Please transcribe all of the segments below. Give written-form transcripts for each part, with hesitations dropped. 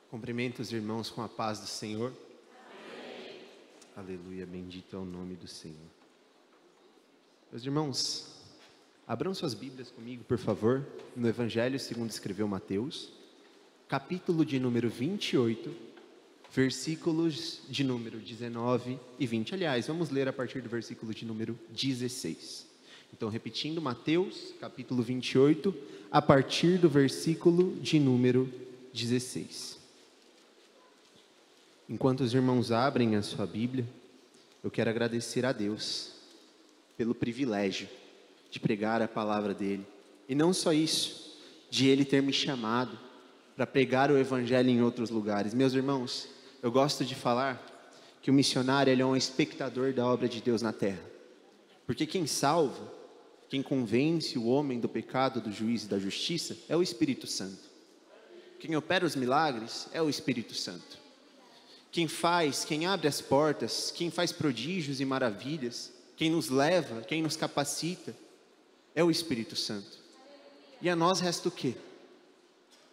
Cumprimento os irmãos com a paz do Senhor. Amém. Aleluia, bendito é o nome do Senhor. Meus irmãos, abram suas Bíblias comigo, por favor, no Evangelho segundo escreveu Mateus, capítulo de número 28, versículos de número 19 e 20. Aliás, vamos ler a partir do versículo de número 16. Então, repetindo, Mateus, capítulo 28, a partir do versículo de número 16. Enquanto os irmãos abrem a sua Bíblia, eu quero agradecer a Deus pelo privilégio de pregar a palavra dEle. E não só isso, de Ele ter me chamado para pregar o Evangelho em outros lugares. Meus irmãos, eu gosto de falar que o missionário ele é um espectador da obra de Deus na terra. Porque quem salva, quem convence o homem do pecado, do juízo e da justiça é o Espírito Santo. Quem opera os milagres é o Espírito Santo. Quem abre as portas, quem faz prodígios e maravilhas, quem nos leva, quem nos capacita, é o Espírito Santo. E a nós resta o quê?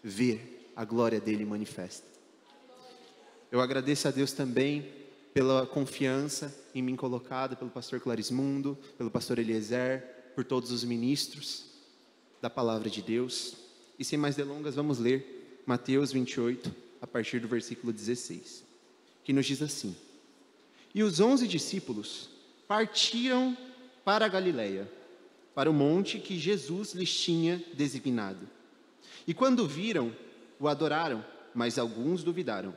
Ver a glória dele manifesta. Eu agradeço a Deus também pela confiança em mim colocada, pelo pastor Clarismundo, pelo pastor Eliezer, por todos os ministros da palavra de Deus. E sem mais delongas, vamos ler Mateus 28, a partir do versículo 16. Que nos diz assim: E os 11 discípulos partiram para a Galileia, para o monte que Jesus lhes tinha designado. E quando viram, o adoraram, mas alguns duvidaram.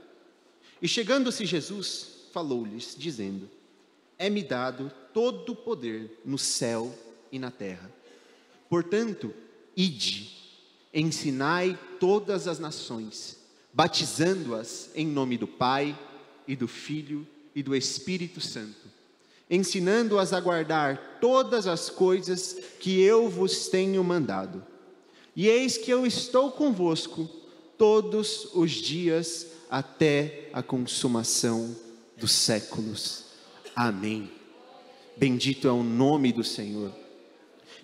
E chegando-se Jesus, falou-lhes, dizendo: É-me dado todo o poder no céu e na terra. Portanto, ide, ensinai todas as nações, batizando-as em nome do Pai, e do Filho e do Espírito Santo, ensinando-as a guardar todas as coisas que eu vos tenho mandado. E eis que eu estou convosco todos os dias até a consumação dos séculos. Amém. Bendito é o nome do Senhor.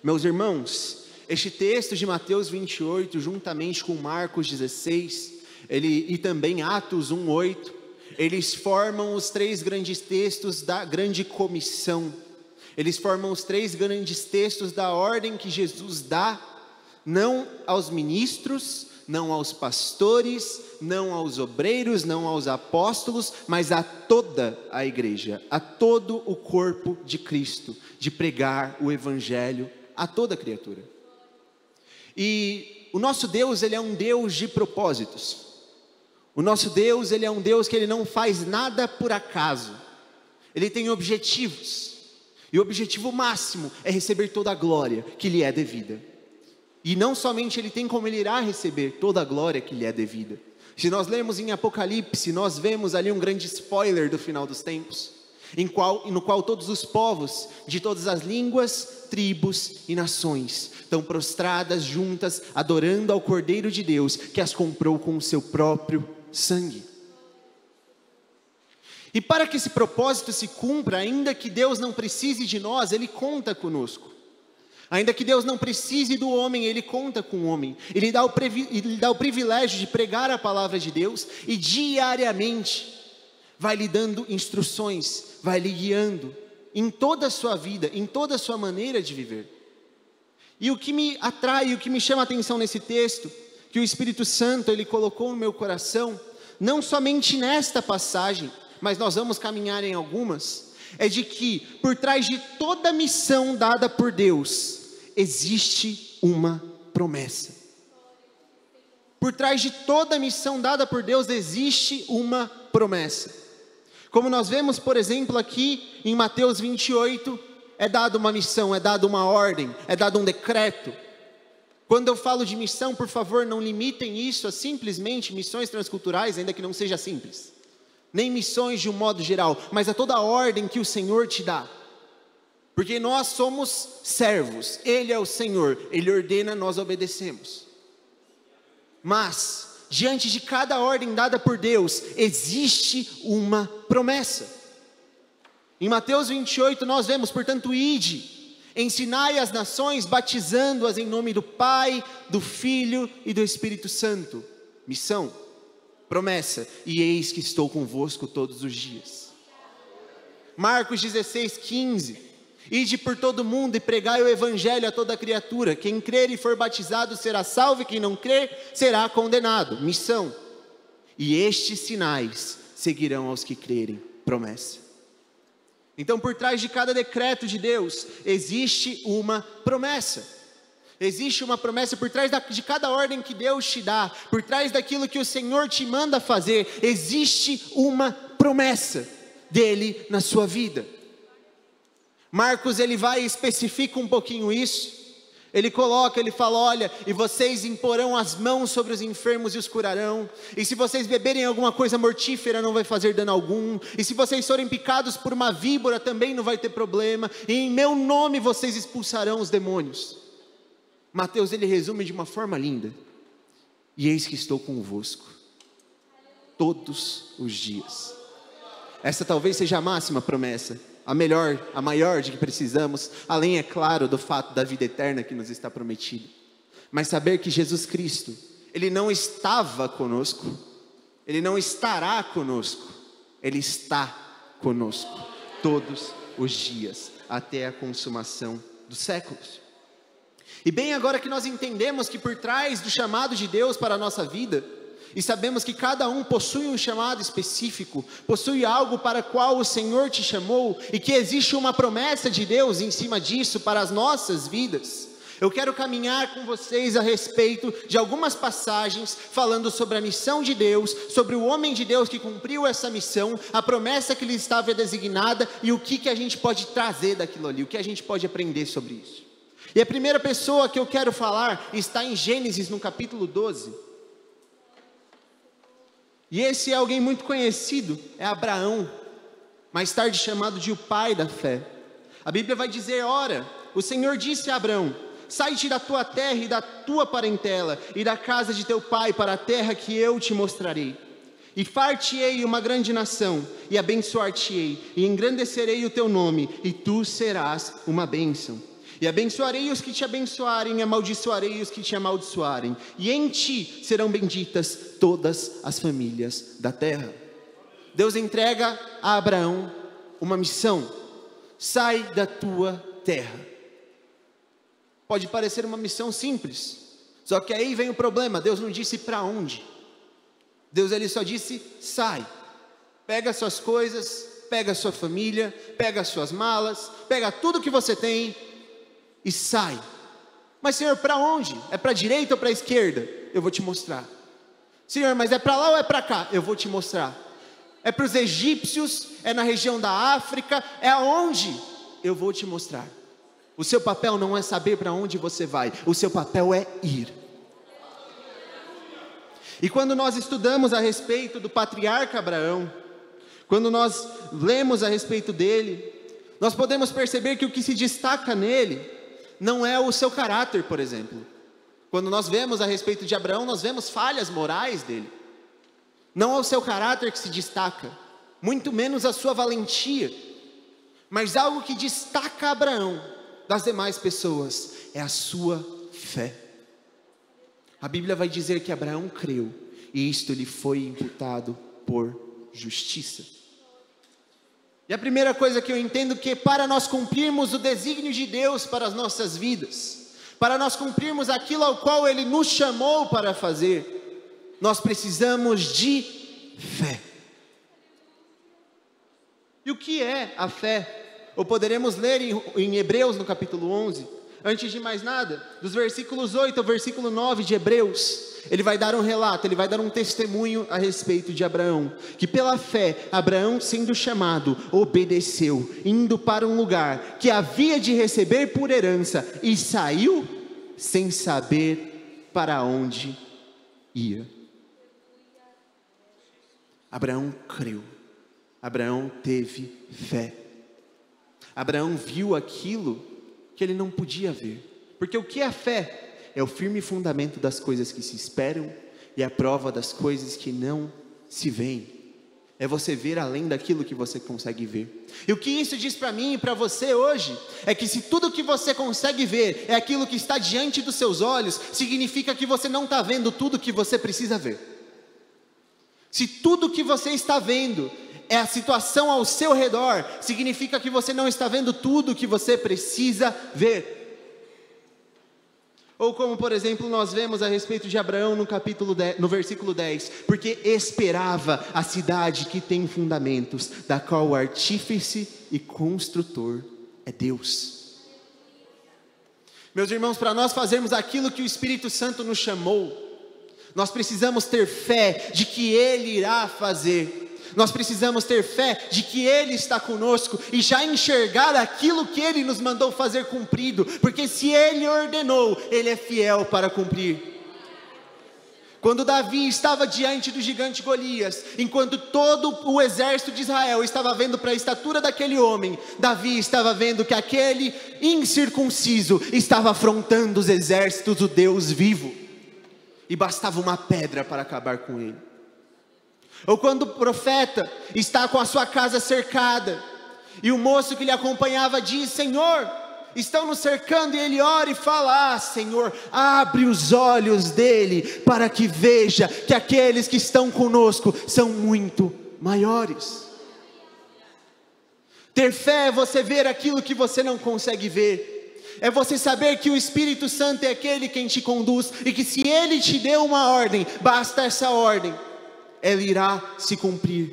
Meus irmãos, este texto de Mateus 28, juntamente com Marcos 16, e também Atos 1:8, eles formam os 3 grandes textos da grande comissão. Eles formam os 3 grandes textos da ordem que Jesus dá, não aos ministros, não aos pastores, não aos obreiros, não aos apóstolos, mas a toda a igreja, a todo o corpo de Cristo, de pregar o Evangelho a toda criatura. E o nosso Deus, ele é um Deus de propósitos. O nosso Deus, ele é um Deus que ele não faz nada por acaso. Ele tem objetivos. E o objetivo máximo é receber toda a glória que lhe é devida. E não somente ele tem, como ele irá receber toda a glória que lhe é devida. Se nós lermos em Apocalipse, nós vemos ali um grande spoiler do final dos tempos, no qual todos os povos, de todas as línguas, tribos e nações, estão prostradas juntas, adorando ao Cordeiro de Deus, que as comprou com o seu próprio sangue. E para que esse propósito se cumpra, ainda que Deus não precise de nós, Ele conta conosco. Ainda que Deus não precise do homem, Ele conta com o homem. Ele dá o privilégio de pregar a palavra de Deus e diariamente vai lhe dando instruções, vai lhe guiando em toda a sua vida, em toda a sua maneira de viver. E o que me atrai, o que me chama a atenção nesse texto, que o Espírito Santo ele colocou no meu coração, não somente nesta passagem, mas nós vamos caminhar em algumas, é de que por trás de toda missão dada por Deus, existe uma promessa. Por trás de toda missão dada por Deus, existe uma promessa. Como nós vemos, por exemplo, aqui em Mateus 28, é dada uma missão, é dada uma ordem, é dado um decreto. Quando eu falo de missão, por favor, não limitem isso a simplesmente missões transculturais, ainda que não seja simples. Nem missões de um modo geral, mas a toda a ordem que o Senhor te dá. Porque nós somos servos, Ele é o Senhor, Ele ordena, nós obedecemos. Mas, diante de cada ordem dada por Deus, existe uma promessa. Em Mateus 28 nós vemos, portanto, ide, ensinai as nações, batizando-as em nome do Pai, do Filho e do Espírito Santo. Missão. promessa, e eis que estou convosco todos os dias. Marcos 16:15, ide por todo o mundo e pregai o evangelho a toda criatura, quem crer e for batizado será salvo, e quem não crer será condenado. Missão, e estes sinais seguirão aos que crerem, promessa. Então, por trás de cada decreto de Deus, existe uma promessa. Existe uma promessa por trás de cada ordem que Deus te dá, por trás daquilo que o Senhor te manda fazer, existe uma promessa dele na sua vida. Marcos, ele vai e especifica um pouquinho isso. Ele fala, olha, e vocês imporão as mãos sobre os enfermos e os curarão, e se vocês beberem alguma coisa mortífera não vai fazer dano algum, e se vocês forem picados por uma víbora também não vai ter problema, e em meu nome vocês expulsarão os demônios. Mateus, ele resume de uma forma linda, e eis que estou convosco todos os dias. Essa talvez seja a máxima promessa, a maior de que precisamos, além, é claro, do fato da vida eterna que nos está prometida. Mas saber que Jesus Cristo, ele não estava conosco, ele não estará conosco, ele está conosco todos os dias, até a consumação dos séculos. E bem agora que nós entendemos que por trás do chamado de Deus para a nossa vida, e sabemos que cada um possui um chamado específico, possui algo para o qual o Senhor te chamou, e que existe uma promessa de Deus em cima disso para as nossas vidas, eu quero caminhar com vocês a respeito de algumas passagens, falando sobre a missão de Deus, sobre o homem de Deus que cumpriu essa missão, a promessa que lhe estava designada, e o que a gente pode trazer daquilo ali, o que a gente pode aprender sobre isso. E a primeira pessoa que eu quero falar está em Gênesis, no capítulo 12. E esse é alguém muito conhecido, é Abraão, mais tarde chamado de o pai da fé. A Bíblia vai dizer, ora, o Senhor disse a Abraão, sai-te da tua terra e da tua parentela, e da casa de teu pai para a terra que eu te mostrarei. E far-te-ei uma grande nação, e abençoar-te-ei, e engrandecerei o teu nome, e tu serás uma bênção. E abençoarei os que te abençoarem, e amaldiçoarei os que te amaldiçoarem, e em ti serão benditas todas as famílias da terra. Deus entrega a Abraão uma missão: sai da tua terra. Pode parecer uma missão simples, só que aí vem o problema. Deus não disse para onde. Deus, ele só disse, sai, pega suas coisas, pega a sua família, pega as suas malas, pega tudo que você tem e sai. Mas Senhor, para onde? É para a direita ou para a esquerda? Eu vou te mostrar. Senhor, mas é para lá ou é para cá? Eu vou te mostrar. É para os egípcios? É na região da África? É aonde? Eu vou te mostrar. O seu papel não é saber para onde você vai, o seu papel é ir. E quando nós estudamos a respeito do patriarca Abraão, quando nós lemos a respeito dele, nós podemos perceber que o que se destaca nele não é o seu caráter, por exemplo. Quando nós vemos a respeito de Abraão, nós vemos falhas morais dele. Não é o seu caráter que se destaca, muito menos a sua valentia. Mas algo que destaca Abraão das demais pessoas é a sua fé. A Bíblia vai dizer que Abraão creu, e isto lhe foi imputado por justiça. E a primeira coisa que eu entendo que para nós cumprirmos o desígnio de Deus para as nossas vidas, para nós cumprirmos aquilo ao qual Ele nos chamou para fazer, nós precisamos de fé. E o que é a fé? Ou poderemos ler em Hebreus no capítulo 11, antes de mais nada, dos versículos 8 ao versículo 9 de Hebreus, ele vai dar um relato, ele vai dar um testemunho a respeito de Abraão, que pela fé, Abraão sendo chamado, obedeceu, indo para um lugar que havia de receber por herança, e saiu sem saber para onde ia. Abraão creu, Abraão teve fé, Abraão viu aquilo que ele não podia ver, porque o que é a fé? É o firme fundamento das coisas que se esperam e a prova das coisas que não se veem. É você ver além daquilo que você consegue ver. E o que isso diz para mim e para você hoje é que se tudo que você consegue ver é aquilo que está diante dos seus olhos, significa que você não está vendo tudo que você precisa ver. Se tudo que você está vendo é a situação ao seu redor, significa que você não está vendo tudo o que você precisa ver. Ou como, por exemplo, nós vemos a respeito de Abraão no versículo 10, porque esperava a cidade que tem fundamentos, da qual o artífice e construtor é Deus. Meus irmãos, para nós fazermos aquilo que o Espírito Santo nos chamou, nós precisamos ter fé de que Ele irá fazer. Nós precisamos ter fé de que Ele está conosco e já enxergar aquilo que Ele nos mandou fazer cumprido, porque se Ele ordenou, Ele é fiel para cumprir. Quando Davi estava diante do gigante Golias, enquanto todo o exército de Israel estava vendo para a estatura daquele homem, Davi estava vendo que aquele incircunciso estava afrontando os exércitos do Deus vivo, e bastava uma pedra para acabar com ele. Ou quando o profeta está com a sua casa cercada, e o moço que lhe acompanhava diz: Senhor, estão nos cercando, e ele ora e fala: Senhor, abre os olhos dele, para que veja que aqueles que estão conosco são muito maiores. Ter fé é você ver aquilo que você não consegue ver, é você saber que o Espírito Santo é aquele quem te conduz, e que se ele te deu uma ordem, basta essa ordem, ela irá se cumprir,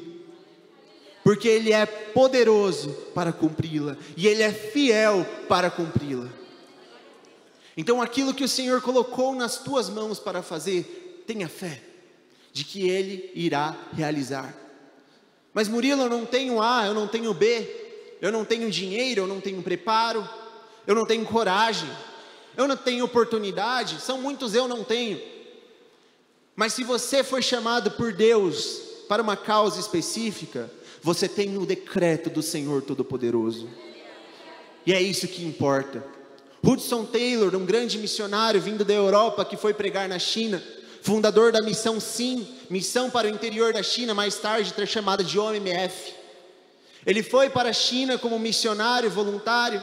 porque Ele é poderoso para cumpri-la, e Ele é fiel para cumpri-la. Então aquilo que o Senhor colocou nas tuas mãos para fazer, tenha fé, de que Ele irá realizar. Mas Murilo, eu não tenho A, eu não tenho B, eu não tenho dinheiro, eu não tenho preparo, eu não tenho coragem, eu não tenho oportunidade, são muitos eu não tenho. Mas se você foi chamado por Deus para uma causa específica, você tem o decreto do Senhor Todo-Poderoso, e é isso que importa. Hudson Taylor, um grande missionário vindo da Europa, que foi pregar na China, fundador da missão SIM, missão para o interior da China, mais tarde chamada de OMF. Ele foi para a China como missionário voluntário,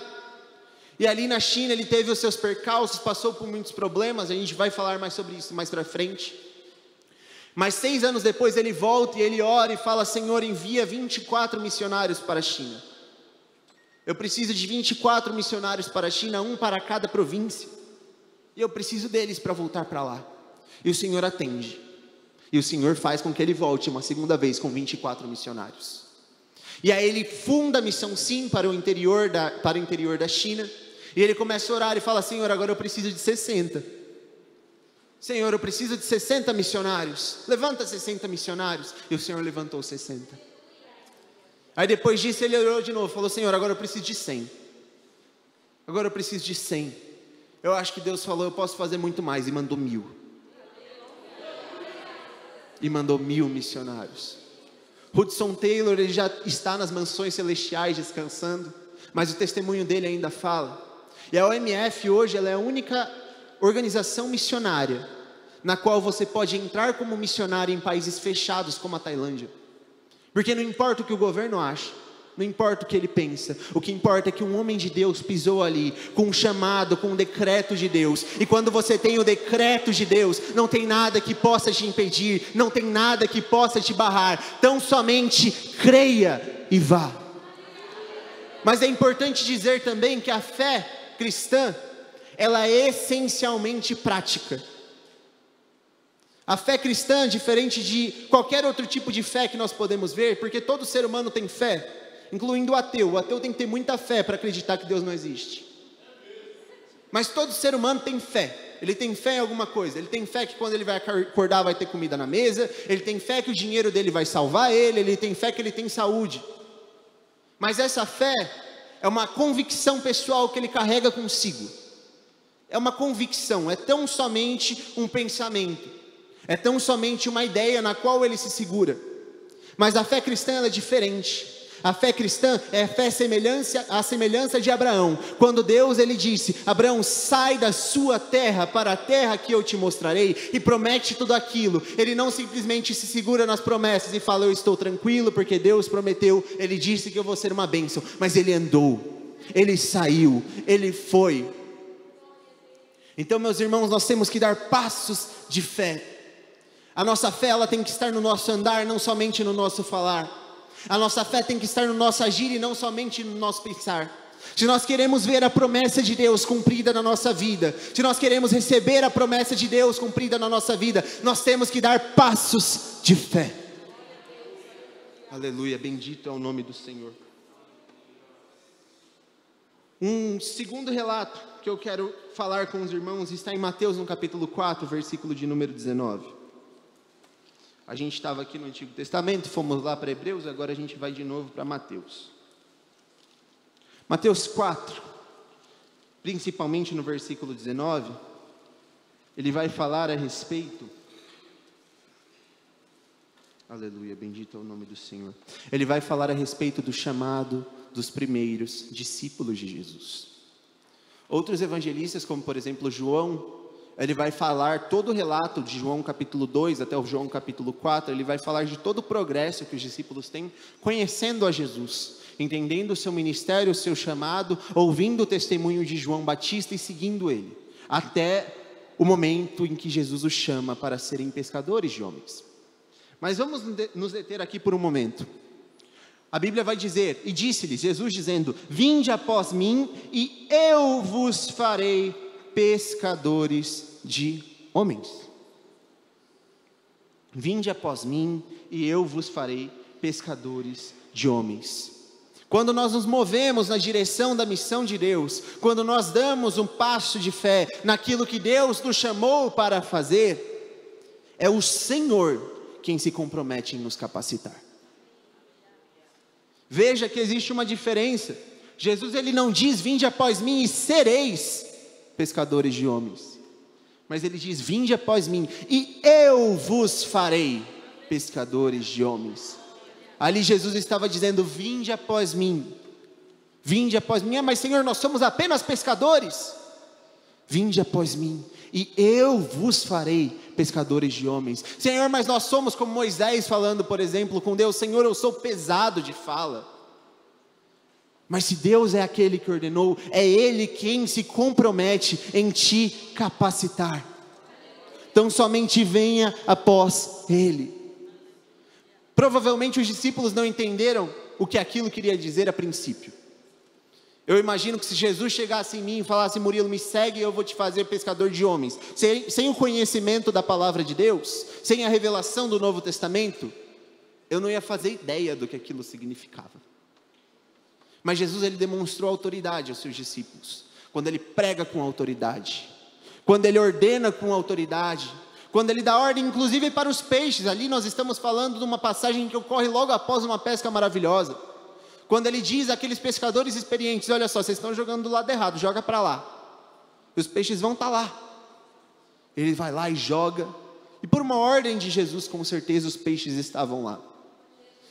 e ali na China ele teve os seus percalços, passou por muitos problemas, a gente vai falar mais sobre isso mais para frente. Mas 6 anos depois ele volta e ele ora e fala: Senhor, envia 24 missionários para a China. Eu preciso de 24 missionários para a China, um para cada província, e eu preciso deles para voltar para lá. E o Senhor atende, e o Senhor faz com que ele volte uma segunda vez com 24 missionários. E aí ele funda a missão SIM para o interior da China, e ele começa a orar e fala: Senhor, agora eu preciso de 60. Senhor, eu preciso de 60 missionários, levanta 60 missionários, e o Senhor levantou 60. Aí depois disso ele orou de novo, falou: Senhor, agora eu preciso de 100, agora eu preciso de 100, eu acho que Deus falou, eu posso fazer muito mais, e mandou 1000, e mandou 1000 missionários. Hudson Taylor, ele já está nas mansões celestiais descansando, mas o testemunho dele ainda fala, e a OMF hoje, ela é a única organização missionária na qual você pode entrar como missionário em países fechados como a Tailândia, porque não importa o que o governo acha, não importa o que ele pensa, o que importa é que um homem de Deus pisou ali, com um chamado, com um decreto de Deus, e quando você tem o decreto de Deus, não tem nada que possa te impedir, não tem nada que possa te barrar, tão somente creia e vá. Mas é importante dizer também que a fé cristã, ela é essencialmente prática. A fé cristã, diferente de qualquer outro tipo de fé que nós podemos ver, porque todo ser humano tem fé, incluindo o ateu. O ateu tem que ter muita fé para acreditar que Deus não existe. Mas todo ser humano tem fé. Ele tem fé em alguma coisa. Ele tem fé que quando ele vai acordar vai ter comida na mesa. Ele tem fé que o dinheiro dele vai salvar ele. Ele tem fé que ele tem saúde. Mas essa fé é uma convicção pessoal que ele carrega consigo. É uma convicção, é tão somente um pensamento, é tão somente uma ideia na qual ele se segura. Mas a fé cristã, ela é diferente. A fé cristã é a fé à semelhança de Abraão. Quando Deus, ele disse: Abraão, sai da sua terra para a terra que eu te mostrarei, e promete tudo aquilo. Ele não simplesmente se segura nas promessas e fala: eu estou tranquilo porque Deus prometeu, ele disse que eu vou ser uma bênção. Mas ele andou, ele saiu, ele foi. Então, meus irmãos, nós temos que dar passos de fé. A nossa fé, ela tem que estar no nosso andar, não somente no nosso falar. A nossa fé tem que estar no nosso agir e não somente no nosso pensar. Se nós queremos ver a promessa de Deus cumprida na nossa vida, se nós queremos receber a promessa de Deus cumprida na nossa vida, nós temos que dar passos de fé. Aleluia, bendito é o nome do Senhor. Um segundo relato que eu quero falar com os irmãos está em Mateus no capítulo 4, versículo de número 19. A gente estava aqui no Antigo Testamento, fomos lá para Hebreus, agora a gente vai de novo para Mateus. Mateus 4, principalmente no versículo 19, ele vai falar a respeito, aleluia, bendito é o nome do Senhor. Ele vai falar a respeito do chamado dos primeiros discípulos de Jesus. Outros evangelistas, como por exemplo João, ele vai falar todo o relato de João capítulo 2 até o João capítulo 4, ele vai falar de todo o progresso que os discípulos têm, conhecendo a Jesus, entendendo o seu ministério, o seu chamado, ouvindo o testemunho de João Batista e seguindo ele, até o momento em que Jesus os chama para serem pescadores de homens. Mas vamos nos deter aqui por um momento. A Bíblia vai dizer, e disse-lhes, Jesus dizendo, vinde após mim e eu vos farei pescadores de homens. Vinde após mim e eu vos farei pescadores de homens. Quando nós nos movemos na direção da missão de Deus, quando nós damos um passo de fé naquilo que Deus nos chamou para fazer, é o Senhor quem se compromete em nos capacitar. Veja que existe uma diferença. Jesus ele não diz, vinde após mim e sereis pescadores de homens. Mas ele diz, vinde após mim e eu vos farei pescadores de homens. Ali Jesus estava dizendo, vinde após mim. Vinde após mim, mas Senhor, nós somos apenas pescadores. Vinde após mim e eu vos farei pescadores de homens. Senhor, mas nós somos como Moisés falando, por exemplo, com Deus, Senhor, eu sou pesado de fala. Mas se Deus é aquele que ordenou, é Ele quem se compromete em te capacitar. Então somente venha após Ele. Provavelmente os discípulos não entenderam o que aquilo queria dizer a princípio. Eu imagino que se Jesus chegasse em mim e falasse, Murilo, me segue e eu vou te fazer pescador de homens. Sem o conhecimento da palavra de Deus, sem a revelação do Novo Testamento, eu não ia fazer ideia do que aquilo significava. Mas Jesus ele demonstrou autoridade aos seus discípulos, quando ele prega com autoridade, quando ele ordena com autoridade, quando ele dá ordem inclusive para os peixes. Ali nós estamos falando de uma passagem que ocorre logo após uma pesca maravilhosa. Quando ele diz àqueles pescadores experientes, olha só, vocês estão jogando do lado errado, joga para lá. E os peixes vão estar lá. Ele vai lá e joga. E por uma ordem de Jesus, com certeza os peixes estavam lá.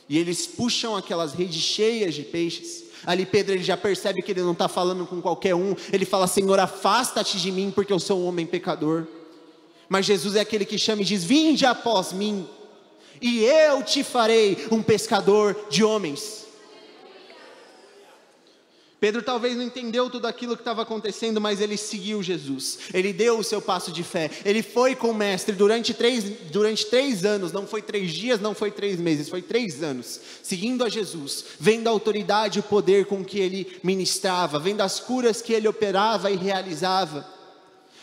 E eles puxam aquelas redes cheias de peixes. Ali Pedro ele já percebe que ele não está falando com qualquer um. Ele fala, Senhor, afasta-te de mim, porque eu sou um homem pecador. Mas Jesus é aquele que chama e diz, vinde após mim, e eu te farei um pescador de homens. Pedro talvez não entendeu tudo aquilo que estava acontecendo, mas ele seguiu Jesus, ele deu o seu passo de fé, ele foi com o mestre durante 3 anos, não foi 3 dias, não foi 3 meses, foi 3 anos, seguindo a Jesus, vendo a autoridade e o poder com que ele ministrava, vendo as curas que ele operava e realizava.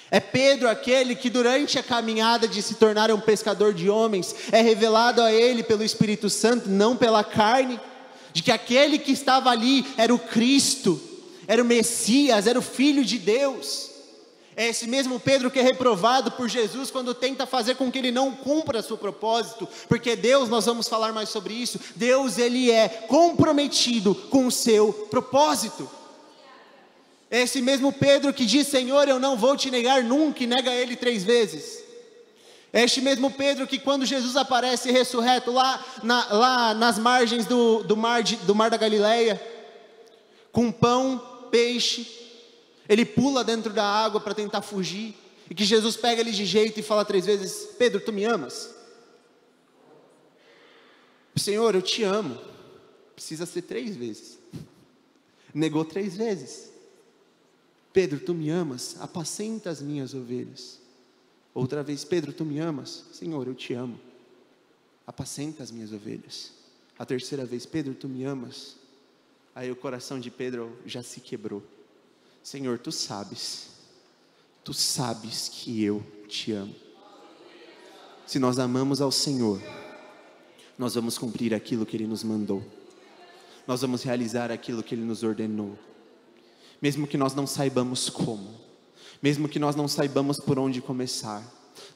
É Pedro aquele que durante a caminhada de se tornar um pescador de homens, é revelado a ele pelo Espírito Santo, não pela carne, de que aquele que estava ali era o Cristo, era o Messias, era o Filho de Deus. É esse mesmo Pedro que é reprovado por Jesus quando tenta fazer com que ele não cumpra seu propósito, porque Deus, nós vamos falar mais sobre isso, Deus ele é comprometido com o seu propósito. É esse mesmo Pedro que diz, Senhor, eu não vou te negar nunca, e nega ele 3 vezes. É este mesmo Pedro que quando Jesus aparece ressurreto lá nas margens do mar da Galileia, com pão, peixe, ele pula dentro da água para tentar fugir, e que Jesus pega ele de jeito e fala 3 vezes, Pedro, tu me amas? Senhor, eu te amo. Precisa ser 3 vezes. Negou 3 vezes. Pedro, tu me amas? Apacenta as minhas ovelhas. Outra vez, Pedro, tu me amas? Senhor, eu te amo. Apacenta as minhas ovelhas. A terceira vez, Pedro, tu me amas? Aí o coração de Pedro já se quebrou. Senhor, tu sabes que eu te amo. Se nós amamos ao Senhor, nós vamos cumprir aquilo que Ele nos mandou. Nós vamos realizar aquilo que Ele nos ordenou. Mesmo que nós não saibamos como, mesmo que nós não saibamos por onde começar,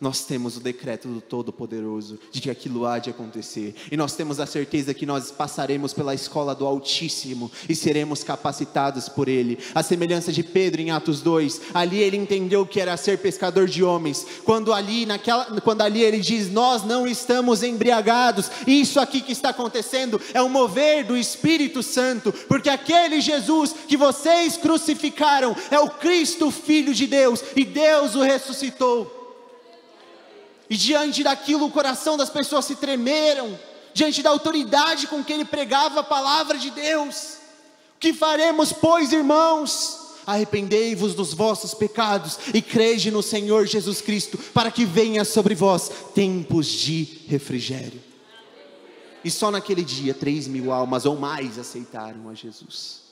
nós temos o decreto do Todo-Poderoso de que aquilo há de acontecer, e nós temos a certeza que nós passaremos pela escola do Altíssimo e seremos capacitados por Ele. A semelhança de Pedro em Atos 2, ali ele entendeu que era ser pescador de homens, quando ali ele diz, nós não estamos embriagados. Isso aqui que está acontecendo é um mover do Espírito Santo, porque aquele Jesus que vocês crucificaram é o Cristo, Filho de Deus, e Deus o ressuscitou. E diante daquilo o coração das pessoas se tremeram, diante da autoridade com que ele pregava a palavra de Deus. O que faremos, pois, irmãos? Arrependei-vos dos vossos pecados e crede no Senhor Jesus Cristo, para que venha sobre vós tempos de refrigério. E só naquele dia 3.000 almas ou mais aceitaram a Jesus.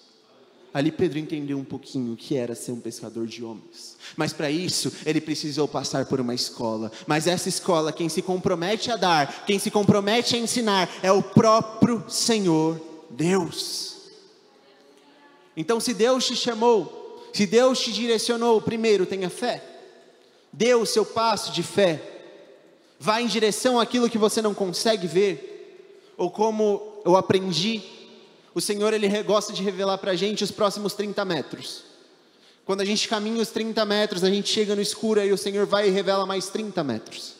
Ali Pedro entendeu um pouquinho o que era ser um pescador de homens. Mas para isso, ele precisou passar por uma escola. Mas essa escola, quem se compromete a dar, quem se compromete a ensinar, é o próprio Senhor Deus. Então, se Deus te chamou, se Deus te direcionou, primeiro tenha fé. Dê o seu passo de fé. Vá em direção àquilo que você não consegue ver. Ou como eu aprendi, o Senhor, Ele gosta de revelar para a gente os próximos 30 metros. Quando a gente caminha os 30 metros, a gente chega no escuro, aí o Senhor vai e revela mais 30 metros.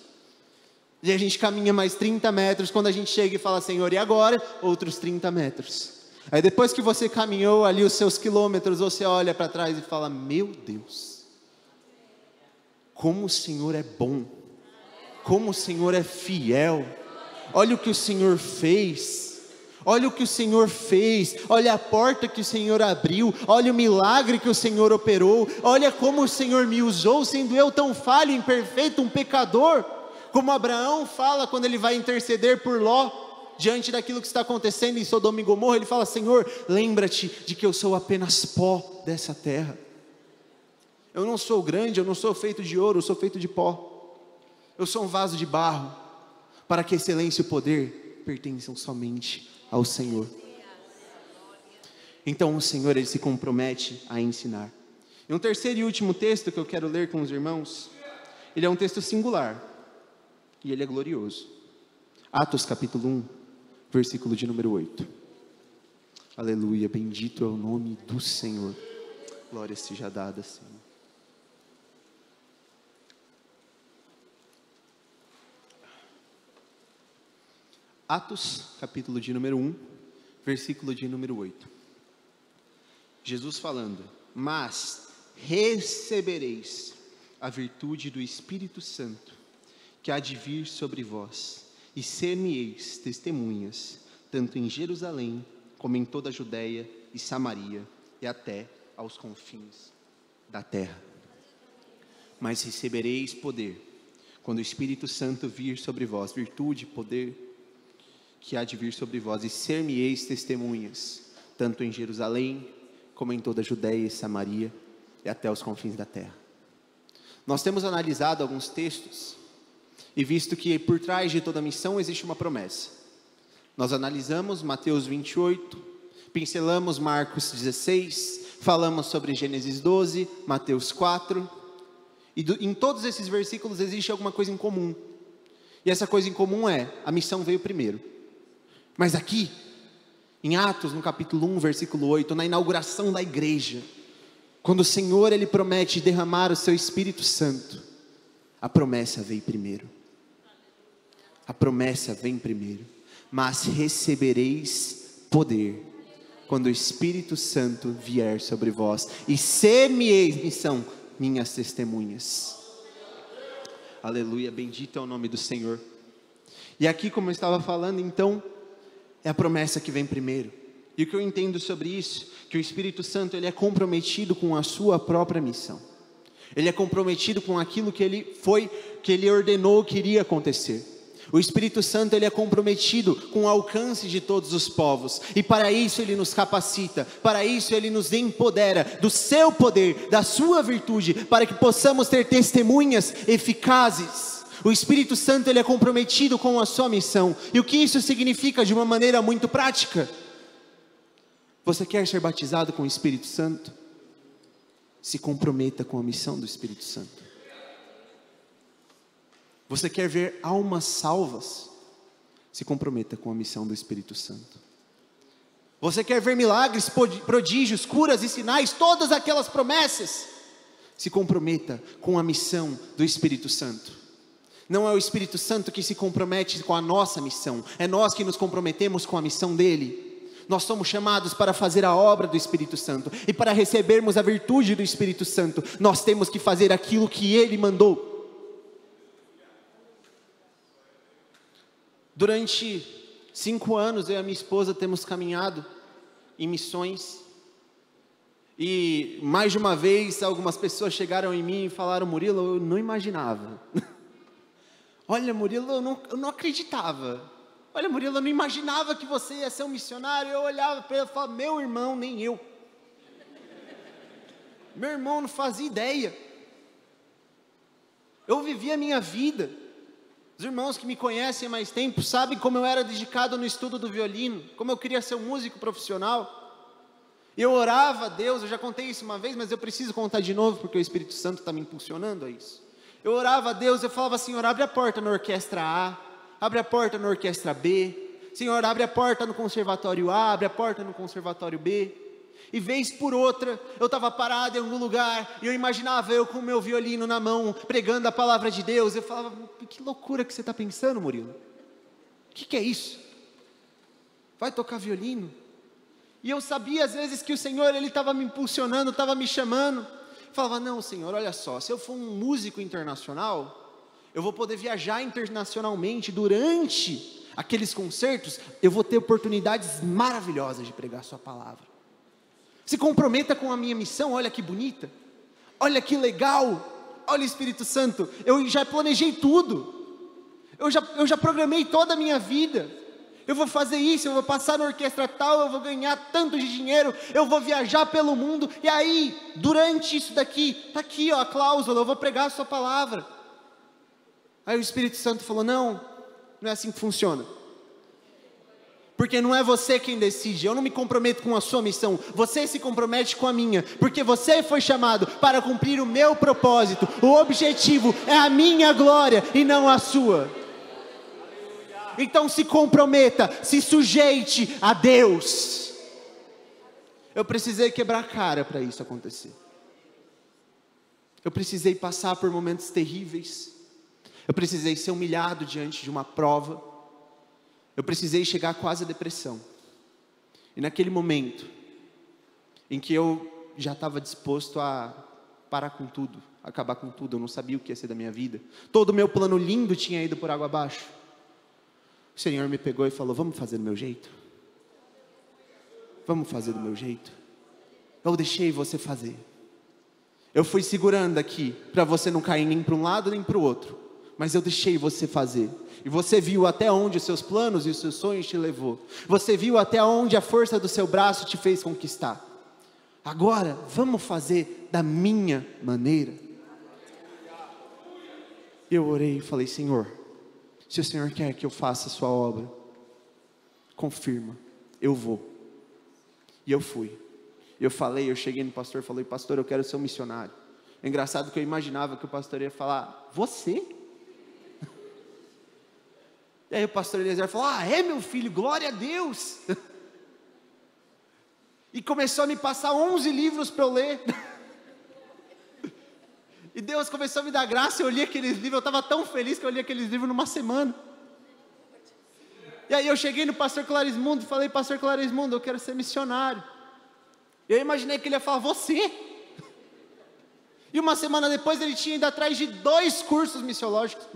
E a gente caminha mais 30 metros, quando a gente chega e fala, Senhor, e agora? Outros 30 metros. Aí depois que você caminhou ali os seus quilômetros, você olha para trás e fala, meu Deus, como o Senhor é bom, como o Senhor é fiel, olha o que o Senhor fez. Olha o que o Senhor fez, olha a porta que o Senhor abriu, olha o milagre que o Senhor operou, olha como o Senhor me usou, sendo eu tão falho, imperfeito, um pecador, como Abraão fala quando ele vai interceder por Ló, diante daquilo que está acontecendo em Sodoma e Gomorra, ele fala, Senhor, lembra-te de que eu sou apenas pó dessa terra, eu não sou grande, eu não sou feito de ouro, eu sou feito de pó, eu sou um vaso de barro, para que a excelência e o poder pertençam somente ao Senhor. Então o Senhor, Ele se compromete a ensinar. E um terceiro e último texto que eu quero ler com os irmãos, ele é um texto singular, e ele é glorioso. Atos capítulo 1, versículo de número 8. Aleluia, bendito é o nome do Senhor. Glória seja dada, Senhor. Atos, capítulo de número 1, versículo de número 8. Jesus falando, mas recebereis a virtude do Espírito Santo, que há de vir sobre vós, e ser-me-eis testemunhas, tanto em Jerusalém, como em toda a Judeia e Samaria, e até aos confins da terra. Mas recebereis poder, quando o Espírito Santo vir sobre vós, virtude, poder, que há de vir sobre vós, e ser-me-eis testemunhas, tanto em Jerusalém, como em toda a Judeia e Samaria, e até os confins da terra. Nós temos analisado alguns textos, e visto que por trás de toda missão existe uma promessa. Nós analisamos Mateus 28, pincelamos Marcos 16, falamos sobre Gênesis 12, Mateus 4, e em todos esses versículos existe alguma coisa em comum, e essa coisa em comum é, a missão veio primeiro. Mas aqui, em Atos, no capítulo 1, versículo 8, na inauguração da igreja, quando o Senhor, Ele promete derramar o seu Espírito Santo, a promessa veio primeiro. A promessa vem primeiro. Mas recebereis poder, quando o Espírito Santo vier sobre vós, e ser-me-eis, missão, minhas testemunhas. Aleluia, bendito é o nome do Senhor. E aqui, como eu estava falando, então, é a promessa que vem primeiro. E o que eu entendo sobre isso, que o Espírito Santo, ele é comprometido com a sua própria missão. Ele é comprometido com aquilo que ele ordenou que iria acontecer. O Espírito Santo, ele é comprometido com o alcance de todos os povos, e para isso ele nos capacita, para isso ele nos empodera do seu poder, da sua virtude, para que possamos ter testemunhas eficazes. O Espírito Santo, ele é comprometido com a sua missão. E o que isso significa de uma maneira muito prática? Você quer ser batizado com o Espírito Santo? Se comprometa com a missão do Espírito Santo. Você quer ver almas salvas? Se comprometa com a missão do Espírito Santo. Você quer ver milagres, prodígios, curas e sinais, todas aquelas promessas? Se comprometa com a missão do Espírito Santo. Não é o Espírito Santo que se compromete com a nossa missão, é nós que nos comprometemos com a missão dele. Nós somos chamados para fazer a obra do Espírito Santo, e para recebermos a virtude do Espírito Santo, nós temos que fazer aquilo que ele mandou. Durante 5 anos, eu e a minha esposa temos caminhado em missões, e mais de uma vez, algumas pessoas chegaram em mim e falaram: Murilo, eu não imaginava. Olha, Murilo, eu não acreditava. Olha, Murilo, eu não imaginava que você ia ser um missionário. Eu olhava para ele e falava: meu irmão, nem eu. Meu irmão não fazia ideia. Eu vivia a minha vida. Os irmãos que me conhecem há mais tempo sabem como eu era dedicado no estudo do violino, como eu queria ser um músico profissional. Eu orava a Deus, eu já contei isso uma vez, mas eu preciso contar de novo, porque o Espírito Santo está me impulsionando a isso. Eu orava a Deus, eu falava: Senhor, abre a porta na orquestra A, abre a porta na orquestra B, Senhor, abre a porta no conservatório A, abre a porta no conservatório B. E vez por outra, eu estava parado em algum lugar, e eu imaginava eu com o meu violino na mão, pregando a palavra de Deus. Eu falava: que loucura que você está pensando, Murilo? O que é isso? Vai tocar violino? E eu sabia às vezes que o Senhor, ele estava me impulsionando, estava me chamando. Eu falava: não, Senhor, olha só, se eu for um músico internacional, eu vou poder viajar internacionalmente. Durante aqueles concertos, eu vou ter oportunidades maravilhosas de pregar a sua palavra. Se comprometa com a minha missão. Olha que bonita, olha que legal, olha, Espírito Santo, eu já planejei tudo, eu já programei toda a minha vida. Eu vou fazer isso, eu vou passar na orquestra tal, eu vou ganhar tanto de dinheiro, eu vou viajar pelo mundo, e aí, durante isso daqui, está aqui ó, a cláusula, eu vou pregar a sua palavra. Aí o Espírito Santo falou: não é assim que funciona. Porque não é você quem decide, eu não me comprometo com a sua missão, você se compromete com a minha, porque você foi chamado para cumprir o meu propósito, o objetivo é a minha glória e não a sua. Então se comprometa, se sujeite a Deus. Eu precisei quebrar a cara para isso acontecer, eu precisei passar por momentos terríveis, eu precisei ser humilhado diante de uma prova, eu precisei chegar quase à depressão. E naquele momento, em que eu já estava disposto a parar com tudo, acabar com tudo, eu não sabia o que ia ser da minha vida, todo o meu plano lindo tinha ido por água abaixo, o Senhor me pegou e falou: vamos fazer do meu jeito? Vamos fazer do meu jeito? Eu deixei você fazer, eu fui segurando aqui, para você não cair nem para um lado nem para o outro, mas eu deixei você fazer. E você viu até onde os seus planos e os seus sonhos te levou. Você viu até onde a força do seu braço te fez conquistar. Agora, vamos fazer da minha maneira. Eu orei e falei: Senhor, se o Senhor quer que eu faça a sua obra, confirma, eu vou. E eu fui. Eu cheguei no pastor e falei: pastor, eu quero ser um missionário. É engraçado que eu imaginava que o pastor ia falar: você? E aí o pastor Eliezer falou: é meu filho, glória a Deus. E começou a me passar 11 livros para eu ler. E Deus começou a me dar graça, eu li aqueles livros, eu estava tão feliz que eu li aqueles livros numa semana. E aí eu cheguei no pastor Clarismundo e falei: pastor Clarismundo, eu quero ser missionário. E eu imaginei que ele ia falar: você? E uma semana depois ele tinha ido atrás de 2 cursos missiológicos.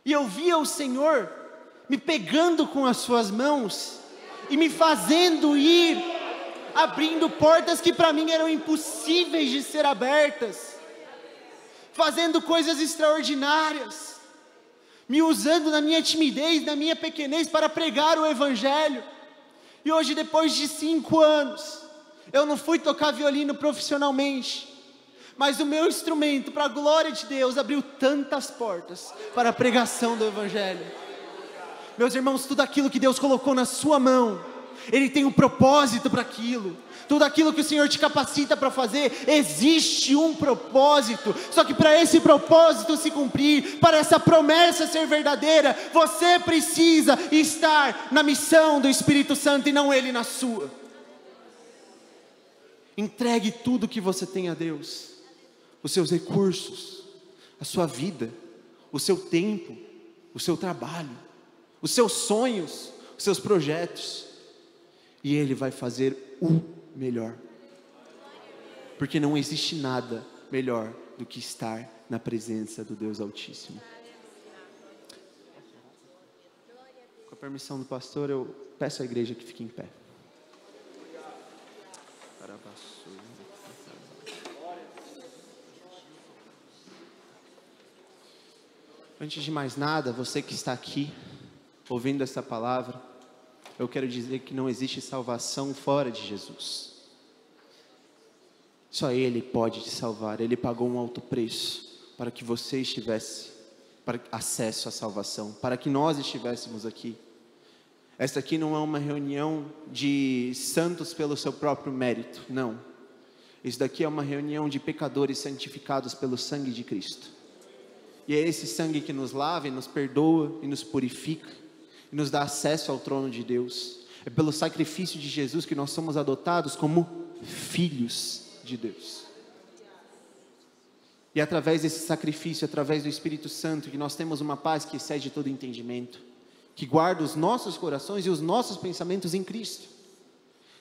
E eu via o Senhor me pegando com as suas mãos e me fazendo ir abrindo portas que para mim eram impossíveis de ser abertas, fazendo coisas extraordinárias, me usando na minha timidez, na minha pequenez para pregar o Evangelho. E hoje, depois de 5 anos, eu não fui tocar violino profissionalmente, mas o meu instrumento, para a glória de Deus, abriu tantas portas para a pregação do Evangelho. Meus irmãos, tudo aquilo que Deus colocou na sua mão, Ele tem um propósito para aquilo. Tudo aquilo que o Senhor te capacita para fazer, existe um propósito. Só que para esse propósito se cumprir, para essa promessa ser verdadeira, você precisa estar na missão do Espírito Santo e não ele na sua. Entregue tudo que você tem a Deus, os seus recursos, a sua vida, o seu tempo, o seu trabalho, os seus sonhos, os seus projetos, e Ele vai fazer o melhor, porque não existe nada melhor do que estar na presença do Deus Altíssimo. Com a permissão do pastor, eu peço à igreja que fique em pé. Antes de mais nada, você que está aqui, ouvindo essa palavra, eu quero dizer que não existe salvação fora de Jesus. Só Ele pode te salvar. Ele pagou um alto preço para que você tivesse acesso à salvação, para que nós estivéssemos aqui. Esta aqui não é uma reunião de santos pelo seu próprio mérito, não. Isso daqui é uma reunião de pecadores santificados pelo sangue de Cristo. E é esse sangue que nos lava e nos perdoa e nos purifica e nos dá acesso ao trono de Deus. É pelo sacrifício de Jesus que nós somos adotados como filhos de Deus. E através desse sacrifício, através do Espírito Santo, que nós temos uma paz que excede todo entendimento, que guarda os nossos corações e os nossos pensamentos em Cristo.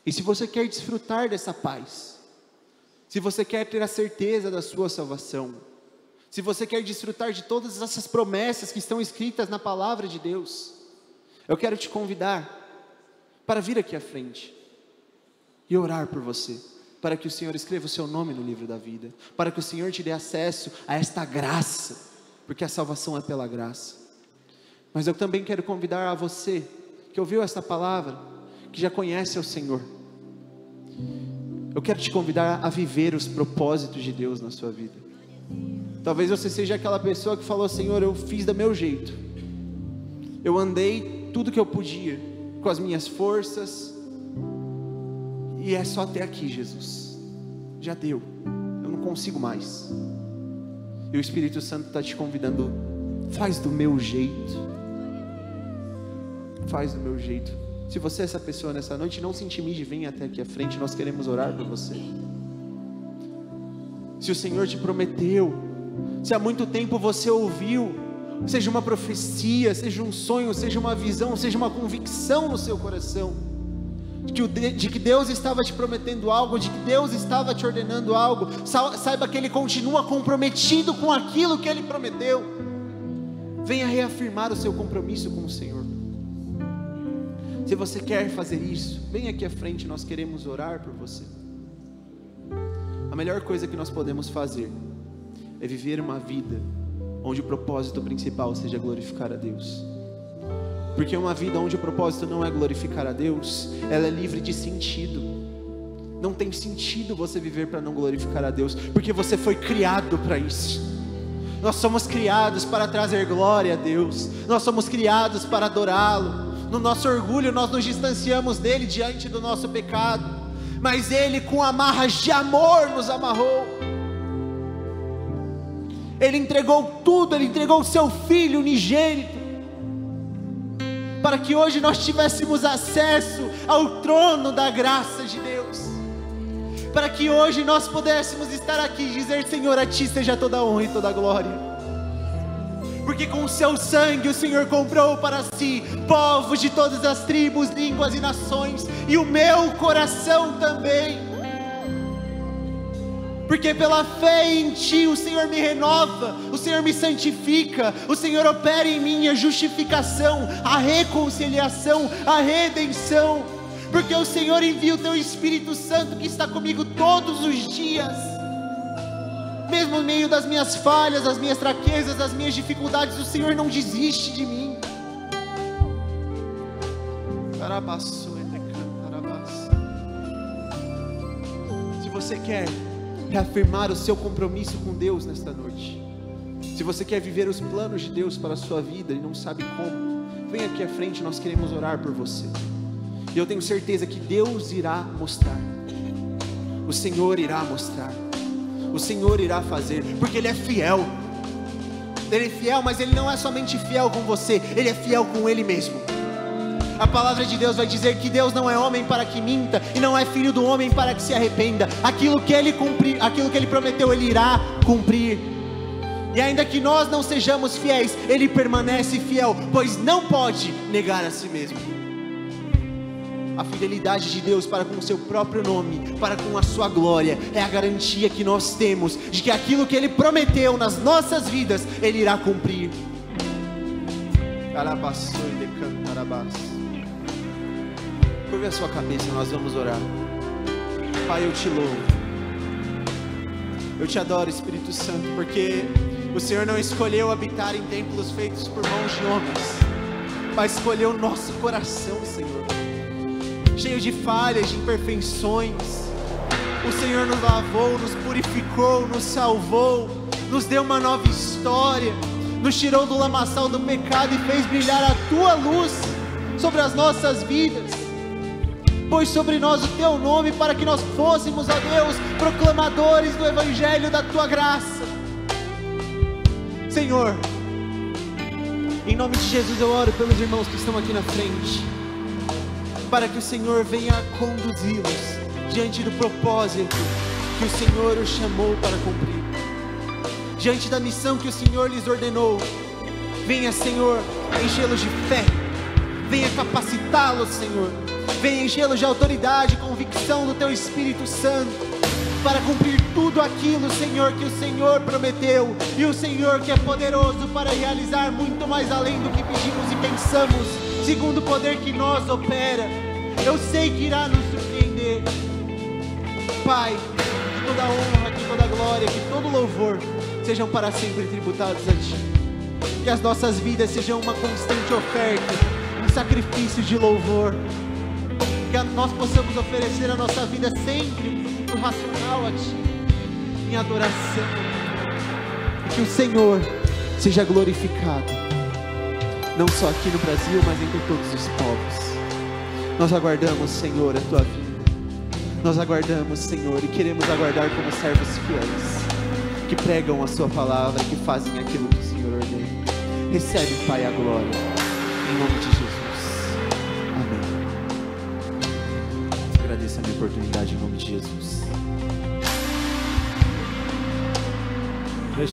E se você quer desfrutar dessa paz, se você quer ter a certeza da sua salvação, se você quer desfrutar de todas essas promessas que estão escritas na palavra de Deus, eu quero te convidar para vir aqui à frente e orar por você, para que o Senhor escreva o seu nome no livro da vida, para que o Senhor te dê acesso a esta graça, porque a salvação é pela graça. Mas eu também quero convidar a você que ouviu esta palavra, que já conhece o Senhor. Eu quero te convidar a viver os propósitos de Deus na sua vida. Talvez você seja aquela pessoa que falou: Senhor, eu fiz do meu jeito, eu andei tudo que eu podia, com as minhas forças, e é só até aqui, Jesus, já deu, eu não consigo mais. E o Espírito Santo está te convidando: faz do meu jeito, faz do meu jeito. Se você é essa pessoa nessa noite, não se intimide, venha até aqui à frente, nós queremos orar por você. Se o Senhor te prometeu, se há muito tempo você ouviu, seja uma profecia, seja um sonho, seja uma visão, seja uma convicção no seu coração, de que Deus estava te prometendo algo, de que Deus estava te ordenando algo, saiba que Ele continua comprometido com aquilo que Ele prometeu. Venha reafirmar o seu compromisso com o Senhor. Se você quer fazer isso, venha aqui à frente, nós queremos orar por você. A melhor coisa que nós podemos fazer é viver uma vida onde o propósito principal seja glorificar a Deus. Porque uma vida onde o propósito não é glorificar a Deus, ela é livre de sentido. Não tem sentido você viver para não glorificar a Deus, porque você foi criado para isso. Nós somos criados para trazer glória a Deus, nós somos criados para adorá-lo. No nosso orgulho nós nos distanciamos dele diante do nosso pecado, mas Ele com amarras de amor nos amarrou. Ele entregou tudo, Ele entregou o seu Filho unigênito, para que hoje nós tivéssemos acesso ao trono da graça de Deus, para que hoje nós pudéssemos estar aqui e dizer: Senhor, a Ti seja toda a honra e toda a glória, porque com o seu sangue o Senhor comprou para si povos de todas as tribos, línguas e nações, e o meu coração também, porque pela fé em Ti o Senhor me renova, o Senhor me santifica, o Senhor opera em mim a justificação, a reconciliação, a redenção, porque o Senhor envia o teu Espírito Santo que está comigo todos os dias. Mesmo no meio das minhas falhas, das minhas fraquezas, das minhas dificuldades, o Senhor não desiste de mim. Se você quer reafirmar o seu compromisso com Deus nesta noite, se você quer viver os planos de Deus para a sua vida e não sabe como, vem aqui à frente, nós queremos orar por você. E eu tenho certeza que Deus irá mostrar, o Senhor irá mostrar, o Senhor irá fazer, porque Ele é fiel. Ele é fiel, mas Ele não é somente fiel com você, Ele é fiel com Ele mesmo. A palavra de Deus vai dizer que Deus não é homem para que minta, e não é filho do homem para que se arrependa. Aquilo que Ele prometeu, Ele irá cumprir. E ainda que nós não sejamos fiéis, Ele permanece fiel, pois não pode negar a si mesmo. A fidelidade de Deus para com o seu próprio nome, para com a sua glória, é a garantia que nós temos de que aquilo que Ele prometeu nas nossas vidas, Ele irá cumprir. Curve a sua cabeça, nós vamos orar. Pai, eu te louvo, eu te adoro, Espírito Santo, porque o Senhor não escolheu habitar em templos feitos por mãos de homens, mas escolheu o nosso coração, Senhor, cheio de falhas, de imperfeições. O Senhor nos lavou, nos purificou, nos salvou, nos deu uma nova história, nos tirou do lamaçal do pecado e fez brilhar a tua luz sobre as nossas vidas. Pôs sobre nós o teu nome para que nós fôssemos, ó Deus, proclamadores do evangelho da tua graça. Senhor, em nome de Jesus eu oro pelos irmãos que estão aqui na frente, para que o Senhor venha conduzi-los diante do propósito que o Senhor os chamou para cumprir, diante da missão que o Senhor lhes ordenou. Venha, Senhor, enchê-los de fé, venha capacitá-los, Senhor, venha enchê-los de autoridade e convicção do teu Espírito Santo, para cumprir tudo aquilo, Senhor, que o Senhor prometeu, e o Senhor que é poderoso para realizar muito mais além do que pedimos e pensamos, segundo o poder que nós opera. Eu sei que irá nos surpreender. Pai, que toda honra, que toda glória, que todo louvor sejam para sempre tributados a Ti, que as nossas vidas sejam uma constante oferta, um sacrifício de louvor, que nós possamos oferecer a nossa vida sempre no racional a Ti, em adoração, e que o Senhor seja glorificado, não só aqui no Brasil, mas entre todos os povos. Nós aguardamos, Senhor, a Tua vinda, nós aguardamos, Senhor, e queremos aguardar como servos fiéis, que pregam a Sua palavra, que fazem aquilo que o Senhor ordena. Recebe, Pai, a glória, em nome de Jesus. Agradeço a minha oportunidade em nome de Jesus.